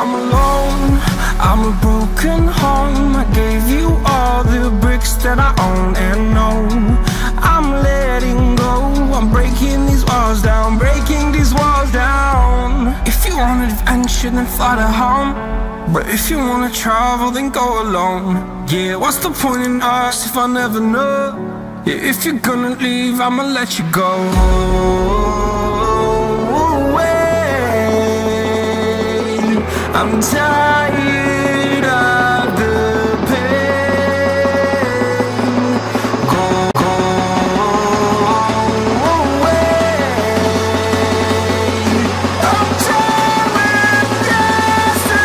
I'm alone, I'm a broken home. I gave you all the bricks that I own and know. I'm letting go, I'm breaking these walls down, breaking these walls down. If you want adventure, then fly to home. But if you wanna travel, then go alone. Yeah, what's the point in us if I never know? Yeah, if you're gonna leave, I'ma let you go. I'm tired of the pain. Go away. I'm tired of yesterday.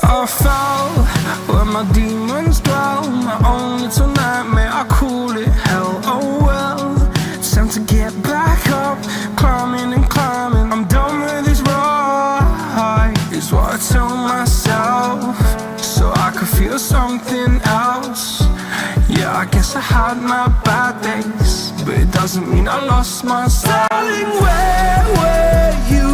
I fell where my demons dwell. My own little nightmare, I call it hell. Oh well, it's time to get back up. Climbing and climbing, I'm done with this ride, is what I tell myself, so I could feel something else. Yeah, I guess I had my bad days, but it doesn't mean I lost my style. Darling, where were you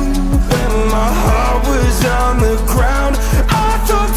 when my heart was on the ground? I thought